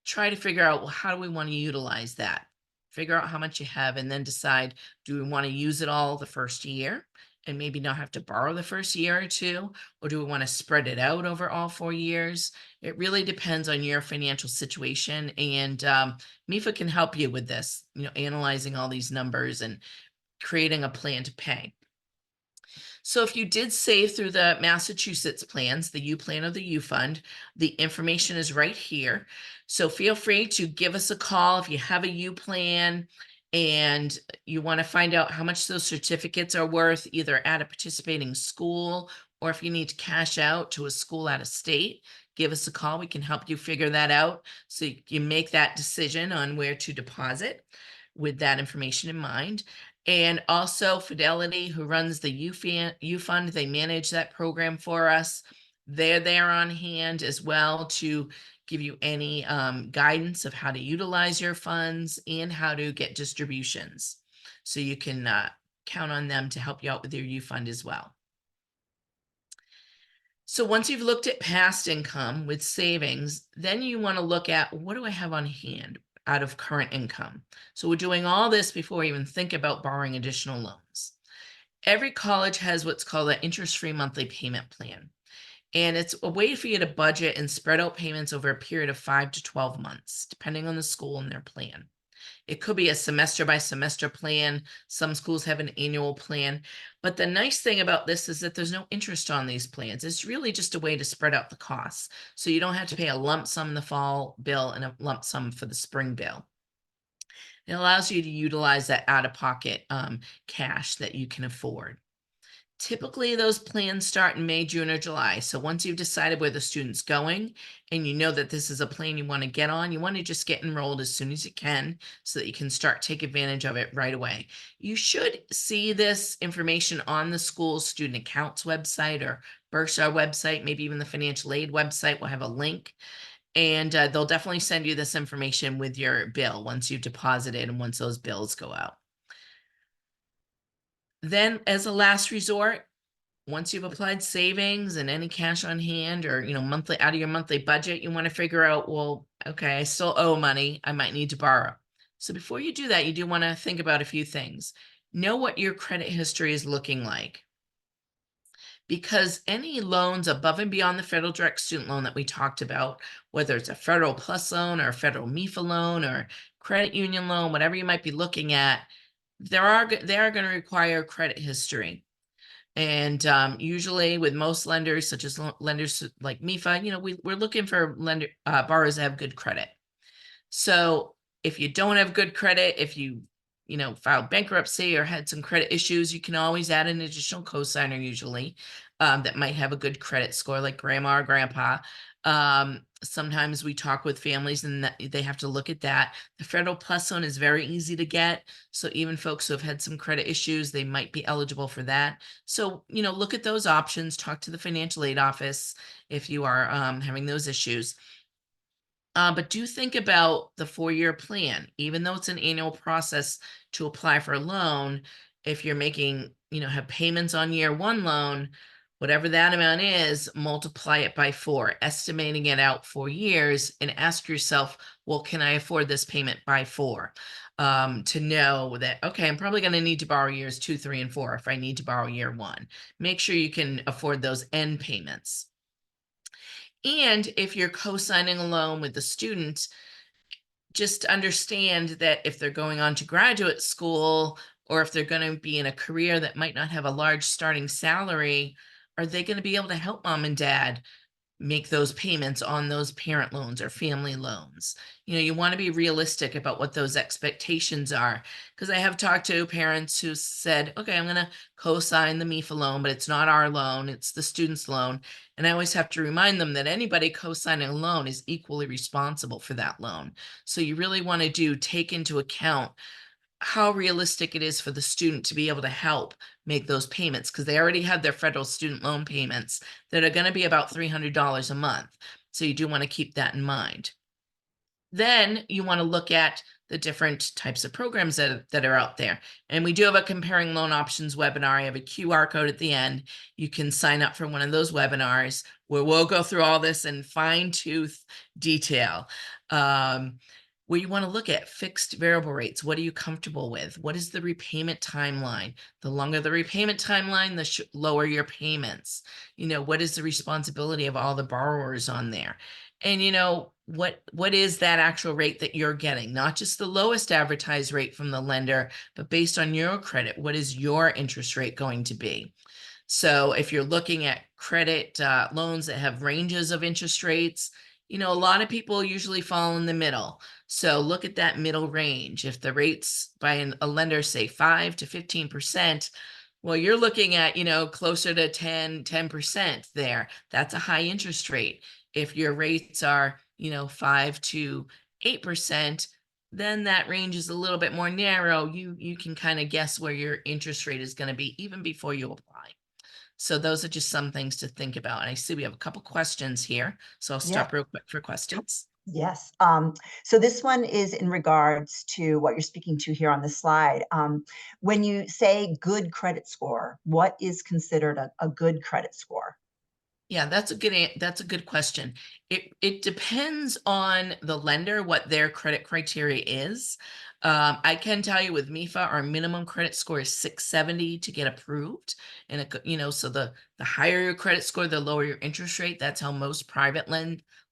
try to figure out, well, how do we want to utilize that? Figure out how much you have and then decide, do we want to use it all the first year and maybe not have to borrow the first year or two? Or do we want to spread it out over all 4 years? It really depends on your financial situation. And MEFA can help you with this, analyzing all these numbers and creating a plan to pay. So if you did save through the Massachusetts plans, the U Plan or the U Fund, the information is right here. So feel free to give us a call if you have a U Plan and you want to find out how much those certificates are worth, either at a participating school or if you need to cash out to a school out of state. Give us a call. We can help you figure that out so you make that decision on where to deposit with that information in mind. And also Fidelity, who runs the U Fund, they manage that program for us. They're there on hand as well to give you any guidance of how to utilize your funds and how to get distributions. So you can count on them to help you out with your U Fund as well. So once you've looked at past income with savings, then you want to look at, what do I have on hand out of current income? So we're doing all this before we even think about borrowing additional loans. Every college has what's called an interest-free monthly payment plan. And it's a way for you to budget and spread out payments over a period of 5 to 12 months, depending on the school and their plan. It could be a semester by semester plan. Some schools have an annual plan. But the nice thing about this is that there's no interest on these plans. It's really just a way to spread out the costs. So you don't have to pay a lump sum in the fall bill and a lump sum for the spring bill. It allows you to utilize that out-of-pocket cash that you can afford. Typically, those plans start in May, June, or July. So once you've decided where the student's going and you know that this is a plan you want to get on, you want to just get enrolled as soon as you can so that you can start take advantage of it right away. You should see this information on the school's student accounts website or Bursa website, maybe even the financial aid website will have a link. And they'll definitely send you this information with your bill once you've deposited and once those bills go out. Then as a last resort, once you've applied savings and any cash on hand or, monthly out of your monthly budget, you want to figure out, well, okay, I still owe money. I might need to borrow. So before you do that, you do want to think about a few things. Know what your credit history is looking like, because any loans above and beyond the federal direct student loan that we talked about, whether it's a federal plus loan or a federal MEFA loan or credit union loan, whatever you might be looking at, they are going to require credit history. And usually with most lenders, such as lenders like MEFA, we're looking for borrowers that have good credit. So if you don't have good credit, if you filed bankruptcy or had some credit issues, you can always add an additional cosigner usually. that might have a good credit score, like grandma or grandpa. Sometimes we talk with families and they have to look at that. The federal plus loan is very easy to get. So even folks who have had some credit issues, they might be eligible for that. So, look at those options, talk to the financial aid office if you are having those issues. But do think about the 4-year plan, even though it's an annual process to apply for a loan. If you're making, have payments on year one loan, whatever that amount is, multiply it by 4, estimating it out 4 years, and ask yourself, well, can I afford this payment by 4? To know that, okay, I'm probably going to need to borrow years 2, 3, and 4 if I need to borrow year one. Make sure you can afford those end payments. And if you're co-signing a loan with the student, just understand that if they're going on to graduate school or if they're going to be in a career that might not have a large starting salary, are they going to be able to help mom and dad make those payments on those parent loans or family loans? You want to be realistic about what those expectations are. Because I have talked to parents who said, okay, I'm going to co-sign the MEFA loan, but it's not our loan, it's the student's loan. And I always have to remind them that anybody co-signing a loan is equally responsible for that loan. So you really want to take into account how realistic it is for the student to be able to help make those payments, because they already have their federal student loan payments that are going to be about $300 a month. So you do want to keep that in mind. Then you want to look at the different types of programs that are out there. And we do have a comparing loan options webinar. I have a QR code at the end. You can sign up for one of those webinars where we'll go through all this in fine tooth detail. Where you want to look at fixed variable rates. What are you comfortable with? What is the repayment timeline? The longer the repayment timeline, the lower your payments. What is the responsibility of all the borrowers on there? And what is that actual rate that you're getting? Not just the lowest advertised rate from the lender, but based on your credit, what is your interest rate going to be? So if you're looking at credit loans that have ranges of interest rates, a lot of people usually fall in the middle. So look at that middle range. If the rates by a lender say 5 to 15%, well, you're looking at, closer to 10% there. That's a high interest rate. If your rates are, 5 to 8%, then that range is a little bit more narrow. You can kind of guess where your interest rate is going to be even before you apply. So those are just some things to think about. And I see we have a couple questions here, so I'll Yeah. stop real quick for questions. Yes. So this one is in regards to what you're speaking to here on the slide. When you say good credit score, what is considered a good credit score? Yeah, that's a good question. It depends on the lender what their credit criteria is. I can tell you with MEFA, our minimum credit score is 670 to get approved, and so the higher your credit score, the lower your interest rate. That's how most private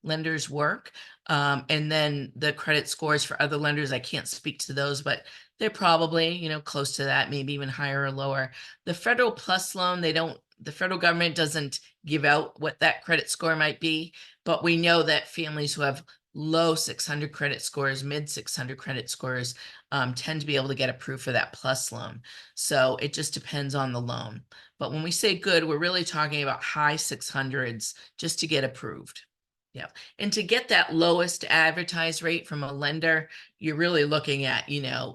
lenders work. And then the credit scores for other lenders, I can't speak to those, but they're probably close to that, maybe even higher or lower. The federal plus loan, the federal government doesn't give out what that credit score might be, but we know that families who have low 600 credit scores, mid 600 credit scores, tend to be able to get approved for that plus loan. So it just depends on the loan. But when we say good, we're really talking about high 600s just to get approved. Yeah. And to get that lowest advertised rate from a lender, you're really looking at,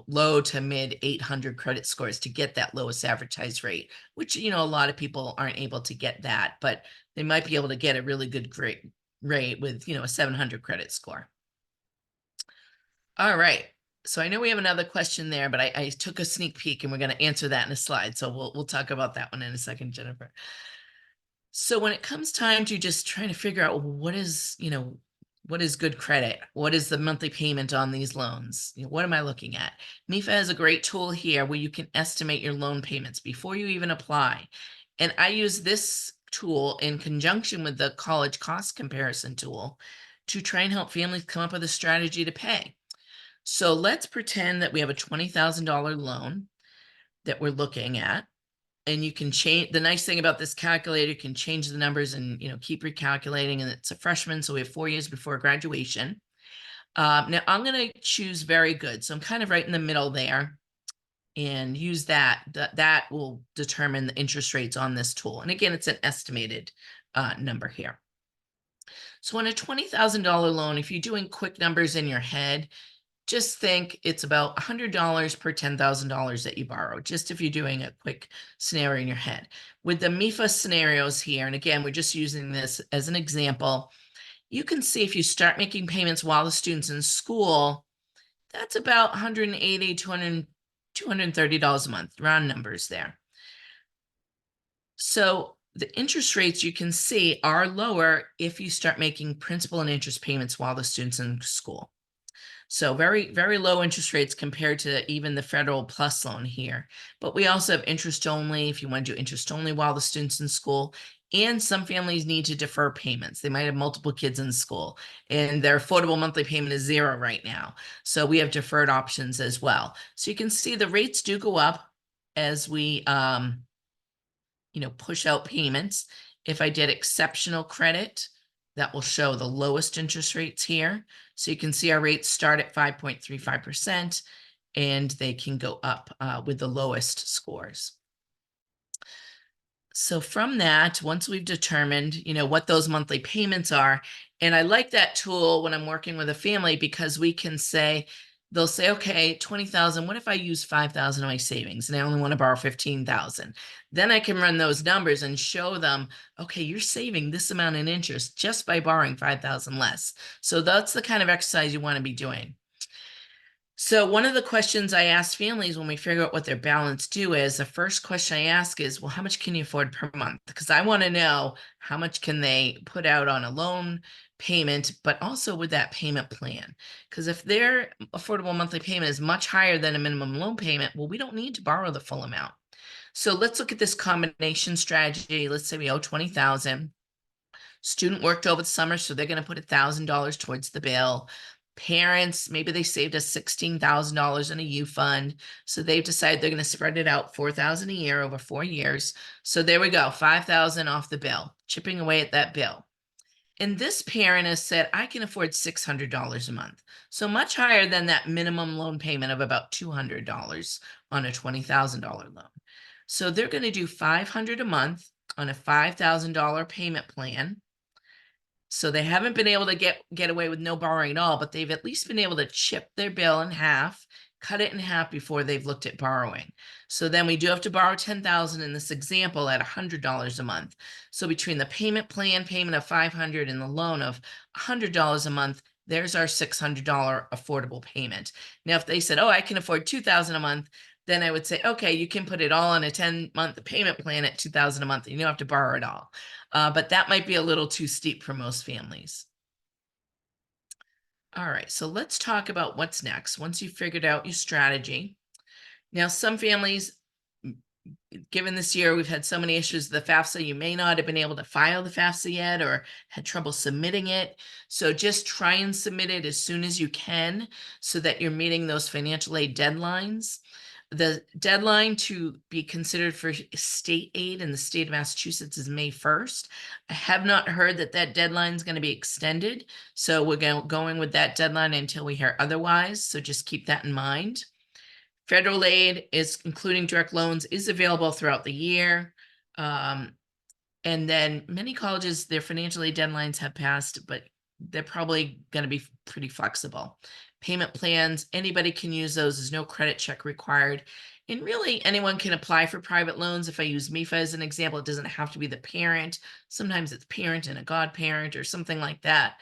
low to mid 800 credit scores to get that lowest advertised rate, which, a lot of people aren't able to get that, but they might be able to get a really good rate with, a 700 credit score. All right. So I know we have another question there, but I took a sneak peek and we're going to answer that in a slide. So we'll talk about that one in a second, Jennifer. So when it comes time to just trying to figure out what is good credit? What is the monthly payment on these loans? What am I looking at? MEFA has a great tool here where you can estimate your loan payments before you even apply. And I use this tool in conjunction with the college cost comparison tool to try and help families come up with a strategy to pay. So let's pretend that we have a $20,000 loan that we're looking at. And you can change. The nice thing about this calculator, you can change the numbers and keep recalculating. And it's a freshman, so we have 4 years before graduation. Now I'm going to choose very good, so I'm kind of right in the middle there. and use that. That will determine the interest rates on this tool. And again, it's an estimated number here. So on a $20,000 loan, if you're doing quick numbers in your head, just think it's about $100 per $10,000 that you borrow, just if you're doing a quick scenario in your head. With the MEFA scenarios here, and again, we're just using this as an example, you can see if you start making payments while the student's in school, that's about $180, $230 a month, round numbers there. So the interest rates you can see are lower if you start making principal and interest payments while the student's in school. So very, very low interest rates compared to even the federal plus loan here. But we also have interest only if you want to do interest only while the student's in school. And some families need to defer payments. They might have multiple kids in school and their affordable monthly payment is 0 right now. So we have deferred options as well. So you can see the rates do go up as we push out payments. If I did exceptional credit, that will show the lowest interest rates here. So you can see our rates start at 5.35% and they can go up with the lowest scores. So from that, once we've determined, what those monthly payments are, and I like that tool when I'm working with a family because we can say, they'll say, okay, 20,000, what if I use 5,000 of my savings and I only want to borrow 15,000? Then I can run those numbers and show them, okay, you're saving this amount in interest just by borrowing 5,000 less. So that's the kind of exercise you want to be doing. So one of the questions I ask families when we figure out what their balance due is, the first question I ask is, well, how much can you afford per month? Because I want to know how much can they put out on a loan payment, but also with that payment plan. Because if their affordable monthly payment is much higher than a minimum loan payment, well, we don't need to borrow the full amount. So let's look at this combination strategy. Let's say we owe 20,000. Student worked over the summer, so they're going to put $1,000 towards the bill. Parents, maybe they saved us $16,000 in a U fund. So they've decided they're going to spread it out $4,000 a year over 4 years. So there we go, $5,000 off the bill, chipping away at that bill. And this parent has said, I can afford $600 a month. So much higher than that minimum loan payment of about $200 on a $20,000 loan. So they're going to do $500 a month on a $5,000 payment plan. So they haven't been able to get away with no borrowing at all, but they've at least been able to chip their bill in half, cut it in half before they've looked at borrowing. So then we do have to borrow 10,000 in this example at $100 a month. So between the payment plan payment of 500 and the loan of $100 a month, there's our $600 affordable payment. Now, if they said, oh, I can afford 2,000 a month, then I would say, okay, you can put it all on a 10-month payment plan at 2,000 a month and you don't have to borrow it all. But that might be a little too steep for most families. All right, so let's talk about what's next. Once you've figured out your strategy. Now, some families, given this year, we've had so many issues with the FAFSA, you may not have been able to file the FAFSA yet or had trouble submitting it. So just try and submit it as soon as you can so that you're meeting those financial aid deadlines. The deadline to be considered for state aid in the state of Massachusetts is May 1st. I have not heard that deadline is going to be extended. So we're going with that deadline until we hear otherwise. So just keep that in mind. Federal aid is, including direct loans, is available throughout the year. And then many colleges, their financial aid deadlines have passed, but they're probably going to be pretty flexible. Payment plans, anybody can use those. There's no credit check required. And really, anyone can apply for private loans. If I use MEFA as an example, it doesn't have to be the parent. Sometimes it's parent and a godparent or something like that.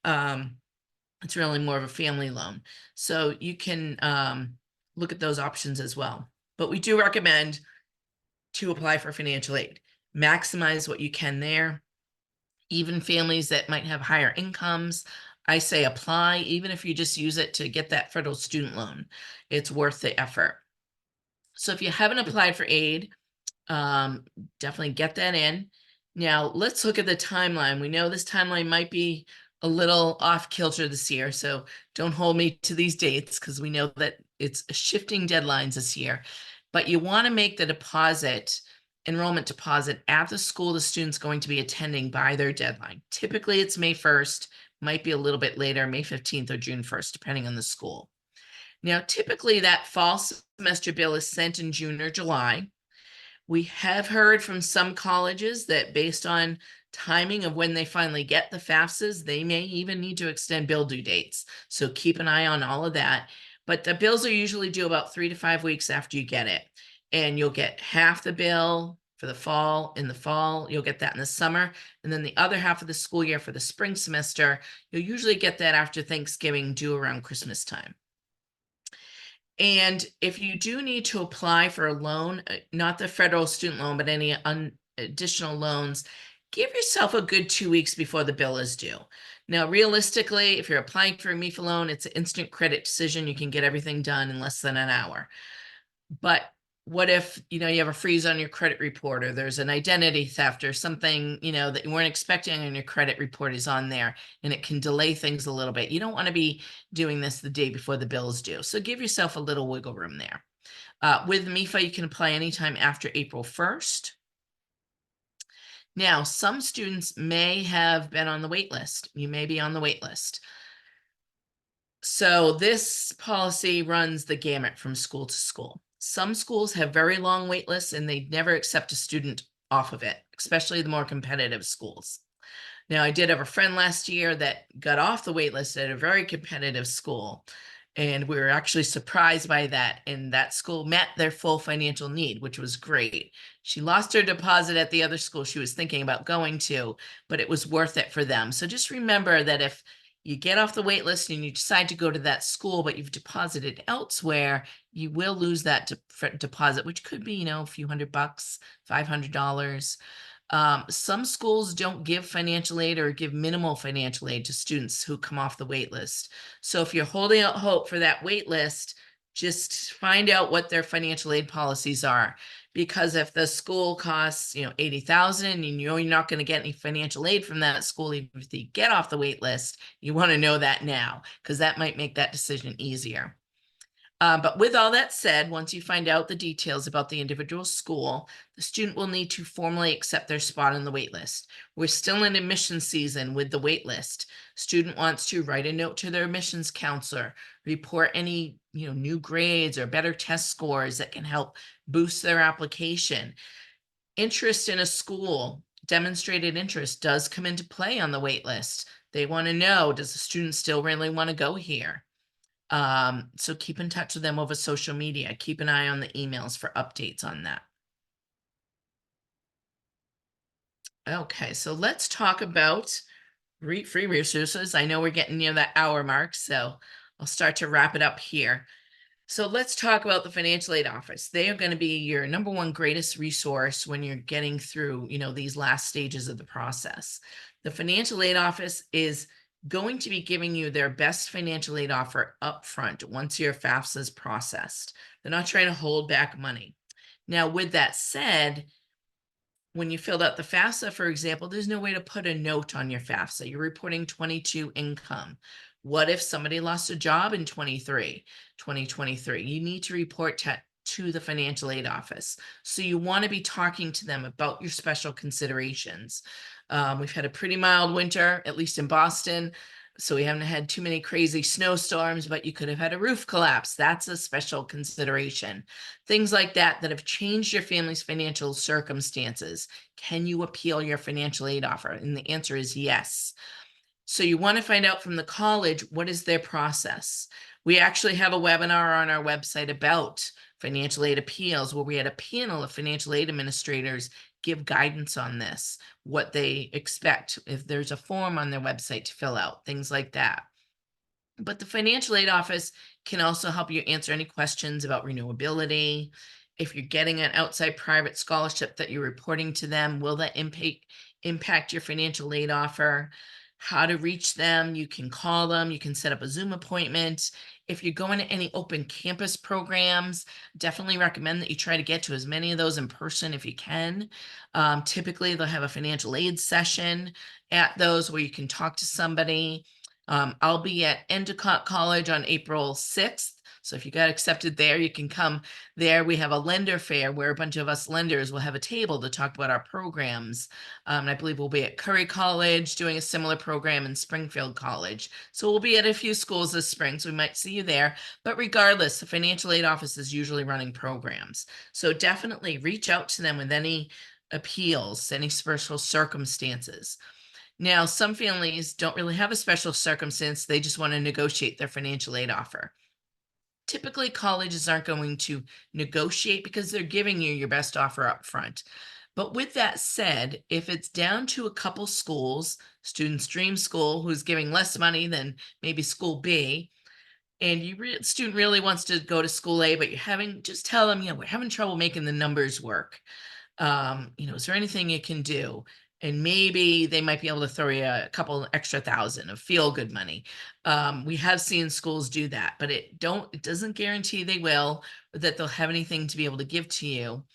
It's really more of a family loan. So you can look at those options as well. But we do recommend to apply for financial aid. Maximize what you can there. Even families that might have higher incomes, I say apply, even if you just use it to get that federal student loan. It's worth the effort. So if you haven't applied for aid, definitely get that in. Now, let's look at the timeline. We know this timeline might be a little off kilter this year, so don't hold me to these dates because we know that it's shifting deadlines this year. But you want to make the enrollment deposit at the school the student's going to be attending by their deadline. Typically, it's May 1st, might be a little bit later, May 15th or June 1st, depending on the school. Now, typically that fall semester bill is sent in June or July. We have heard from some colleges that based on timing of when they finally get the FAFSAs, they may even need to extend bill due dates. So keep an eye on all of that. But the bills are usually due about 3 to 5 weeks after you get it. And you'll get half the bill for the fall. In the fall, you'll get that in the summer. And then the other half of the school year for the spring semester, you'll usually get that after Thanksgiving, due around Christmas time. And if you do need to apply for a loan, not the federal student loan, but any additional loans, give yourself a good 2 weeks before the bill is due. Now, realistically, if you're applying for a MEFA loan, it's an instant credit decision. You can get everything done in less than an hour. But what if, you have a freeze on your credit report, or there's an identity theft or something, that you weren't expecting on your credit report is on there, and it can delay things a little bit. You don't want to be doing this the day before the bill is due. So give yourself a little wiggle room there. With MEFA, you can apply anytime after April 1st. Now, some students may have been on the wait list. You may be on the wait list. So this policy runs the gamut from school to school. Some schools have very long wait lists and they never accept a student off of it, especially the more competitive schools. Now, I did have a friend last year that got off the wait list at a very competitive school, and we were actually surprised by that. And that school met their full financial need, which was great. She lost her deposit at the other school she was thinking about going to, but it was worth it for them. So just remember that if you get off the wait list and you decide to go to that school, but you've deposited elsewhere, you will lose that deposit, which could be, a few $100, $500. Some schools don't give financial aid or give minimal financial aid to students who come off the wait list. So if you're holding out hope for that wait list, just find out what their financial aid policies are. Because if the school costs, $80,000 and you're not going to get any financial aid from that school, even if you get off the wait list, you want to know that now, because that might make that decision easier. But with all that said, once you find out the details about the individual school, the student will need to formally accept their spot on the wait list. We're still in admission season with the wait list. Student wants to write a note to their admissions counselor, report any new grades or better test scores that can help boost their application. Interest in a school, demonstrated interest, does come into play on the wait list. They want to know, does the student still really want to go here? So keep in touch with them over social media. Keep an eye on the emails for updates on that. Okay, so let's talk about free resources. I know we're getting near that hour mark, so I'll start to wrap it up here. So let's talk about the financial aid office. They are going to be your number one greatest resource when you're getting through, these last stages of the process. The financial aid office is going to be giving you their best financial aid offer up front once your FAFSA is processed. They're not trying to hold back money. Now, with that said, when you filled out the FAFSA, for example, there's no way to put a note on your FAFSA. You're reporting 22 income. What if somebody lost a job in 2023? You need to report to the financial aid office. So you want to be talking to them about your special considerations. We've had a pretty mild winter, at least in Boston. So we haven't had too many crazy snowstorms, but you could have had a roof collapse. That's a special consideration. Things like that have changed your family's financial circumstances. Can you appeal your financial aid offer? And the answer is yes. So you want to find out from the college, what is their process? We actually have a webinar on our website about financial aid appeals, where we had a panel of financial aid administrators give guidance on this, what they expect, if there's a form on their website to fill out, things like that. But the financial aid office can also help you answer any questions about renewability. If you're getting an outside private scholarship that you're reporting to them, will that impact your financial aid offer? How to reach them? You can call them, you can set up a Zoom appointment. If you're going to any open campus programs, definitely recommend that you try to get to as many of those in person if you can. Typically, they'll have a financial aid session at those where you can talk to somebody. I'll be at Endicott College on April 6th. So if you got accepted there, you can come there. We have a lender fair where a bunch of us lenders will have a table to talk about our programs. And I believe we'll be at Curry College doing a similar program in Springfield College. So we'll be at a few schools this spring, so we might see you there. But regardless, the financial aid office is usually running programs. So definitely reach out to them with any appeals, any special circumstances. Now, some families don't really have a special circumstance. They just want to negotiate their financial aid offer. Typically, colleges aren't going to negotiate because they're giving you your best offer up front. But with that said, if it's down to a couple schools, Student's Dream School, who's giving less money than maybe School B, and student really wants to go to School A, but just tell them, we're having trouble making the numbers work. Is there anything you can do? And maybe they might be able to throw you a couple extra thousand of feel good money. We have seen schools do that, but it doesn't guarantee they will, or that they'll have anything to be able to give to you.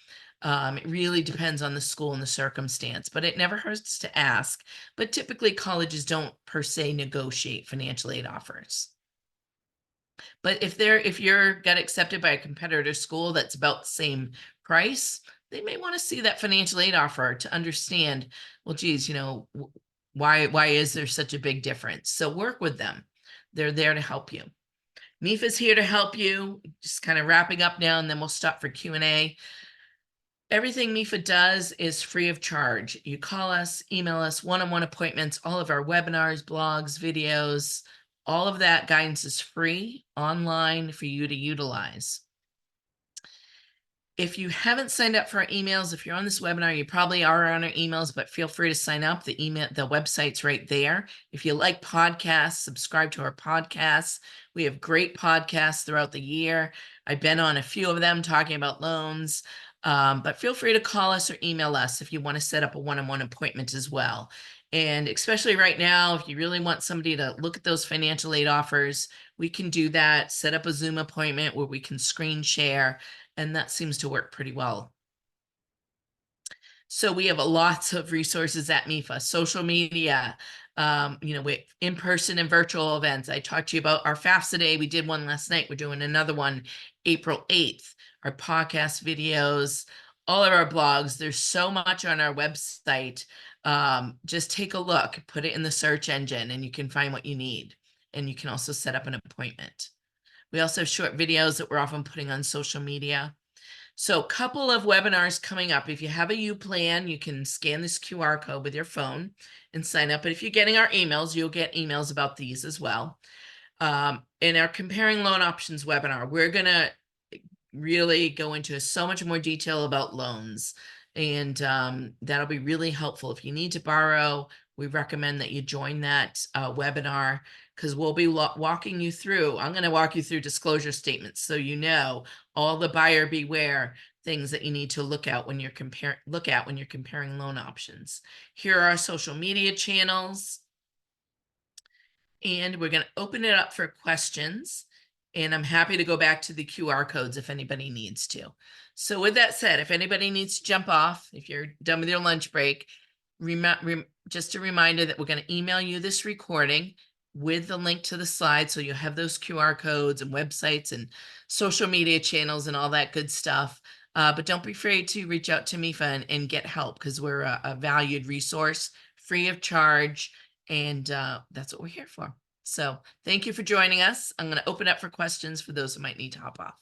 It really depends on the school and the circumstance, but it never hurts to ask. But typically colleges don't per se negotiate financial aid offers. But if you're got accepted by a competitor school that's about the same price, they may want to see that financial aid offer to understand, well, geez, why is there such a big difference? So work with them. They're there to help you. MEFA's here to help you. Just kind of wrapping up now, and then we'll stop for Q&A. Everything MEFA does is free of charge. You call us, email us, one-on-one appointments, all of our webinars, blogs, videos, all of that guidance is free online for you to utilize. If you haven't signed up for our emails, if you're on this webinar, you probably are on our emails, but feel free to sign up. The website's right there. If you like podcasts, subscribe to our podcasts. We have great podcasts throughout the year. I've been on a few of them talking about loans, but feel free to call us or email us if you want to set up a one-on-one appointment as well. And especially right now, if you really want somebody to look at those financial aid offers, we can do that. Set up a Zoom appointment where we can screen share, and that seems to work pretty well. So we have lots of resources at MEFA, social media, with in-person and virtual events. I talked to you about our FAFSA Day. We did one last night. We're doing another one April 8th. Our podcast videos, all of our blogs. There's so much on our website. Just take a look, put it in the search engine, and you can find what you need. And you can also set up an appointment. We also have short videos that we're often putting on social media. So a couple of webinars coming up. If you have a U plan, you can scan this QR code with your phone and sign up. But if you're getting our emails, you'll get emails about these as well. In our Comparing Loan Options webinar, we're going to really go into so much more detail about loans. And that'll be really helpful. If you need to borrow, we recommend that you join that webinar, because we'll be walking you through. I'm going to walk you through disclosure statements, so you know all the buyer beware things that you need to look at when you're comparing loan options. Here are our social media channels, and we're going to open it up for questions. And I'm happy to go back to the QR codes if anybody needs to. So with that said, if anybody needs to jump off, if you're done with your lunch break, just a reminder that we're going to email you this recording with the link to the slide. So you'll have those QR codes and websites and social media channels and all that good stuff. But don't be afraid to reach out to MEFA and get help, because we're a valued resource, free of charge. And that's what we're here for. So thank you for joining us. I'm going to open up for questions for those who might need to hop off.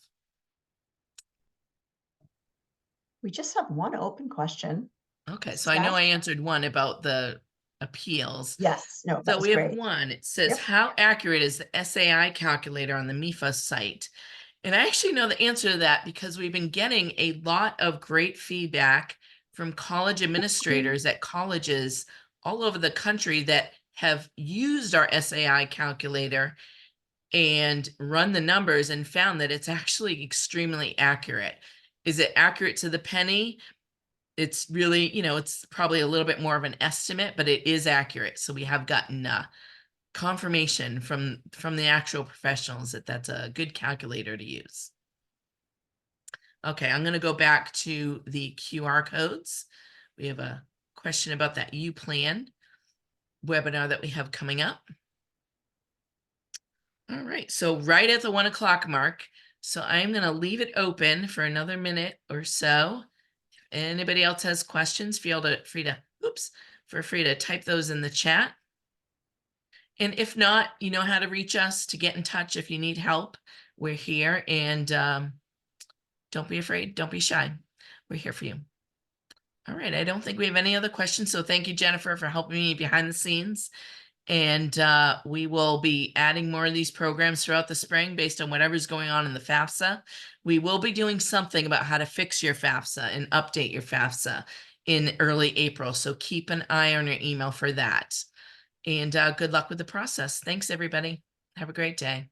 We just have one open question. Okay, This so is I know I fast. answered one about the appeals. Yes, no, that So was we have great. one. It says, Yep. how accurate is the SAI calculator on the MEFA site? And I actually know the answer to that because we've been getting a lot of great feedback from college administrators at colleges all over the country that have used our SAI calculator and run the numbers and found that it's actually extremely accurate. Is it accurate to the penny? It's really, it's probably a little bit more of an estimate, but it is accurate. So we have gotten confirmation from the actual professionals that that's a good calculator to use. Okay, I'm going to go back to the QR codes. We have a question about that U plan webinar that we have coming up. All right, so right at the 1 o'clock mark. So I'm gonna leave it open for another minute or so. Anybody else has questions, feel free to type those in the chat. And if not, you know how to reach us to get in touch if you need help. We're here, and don't be afraid, don't be shy. We're here for you. All right, I don't think we have any other questions. So thank you, Jennifer, for helping me behind the scenes. And we will be adding more of these programs throughout the spring based on whatever's going on in the FAFSA. We will be doing something about how to fix your FAFSA and update your FAFSA in early April. So keep an eye on your email for that. And good luck with the process. Thanks, everybody. Have a great day.